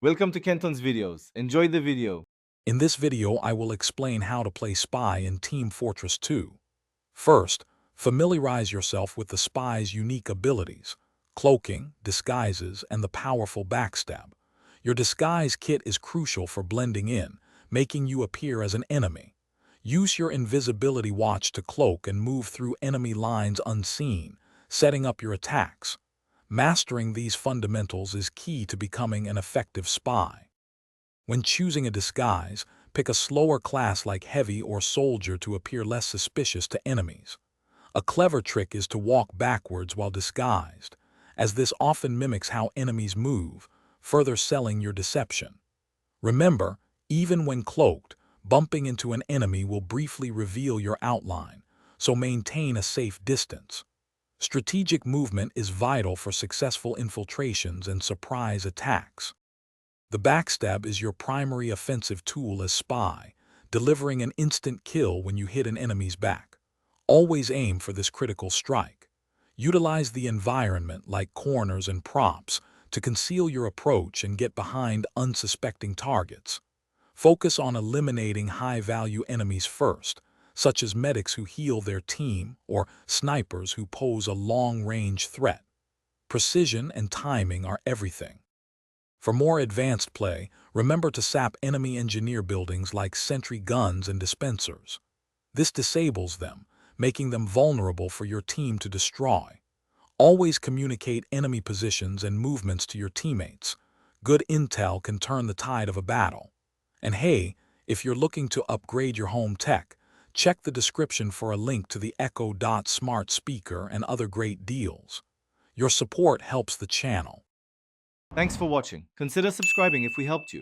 Welcome to Kenton's videos. Enjoy the video. In this video, I will explain how to play Spy in Team Fortress 2. First, familiarize yourself with the Spy's unique abilities, cloaking, disguises, and the powerful backstab. Your disguise kit is crucial for blending in, making you appear as an enemy. Use your invisibility watch to cloak and move through enemy lines unseen, setting up your attacks. Mastering these fundamentals is key to becoming an effective spy. When choosing a disguise, pick a slower class like Heavy or Soldier to appear less suspicious to enemies. A clever trick is to walk backwards while disguised, as this often mimics how enemies move, further selling your deception. Remember, even when cloaked, bumping into an enemy will briefly reveal your outline, so maintain a safe distance. Strategic movement is vital for successful infiltrations and surprise attacks. The backstab is your primary offensive tool as spy, delivering an instant kill when you hit an enemy's back. Always aim for this critical strike. Utilize the environment like corners and props to conceal your approach and get behind unsuspecting targets. Focus on eliminating high-value enemies first, such as medics who heal their team or snipers who pose a long-range threat. Precision and timing are everything. For more advanced play, remember to sap enemy engineer buildings like sentry guns and dispensers. This disables them, making them vulnerable for your team to destroy. Always communicate enemy positions and movements to your teammates. Good intel can turn the tide of a battle. And hey, if you're looking to upgrade your home tech, check the description for a link to the Echo Dot smart speaker and other great deals. Your support helps the channel. Thanks for watching. Consider subscribing if we helped you.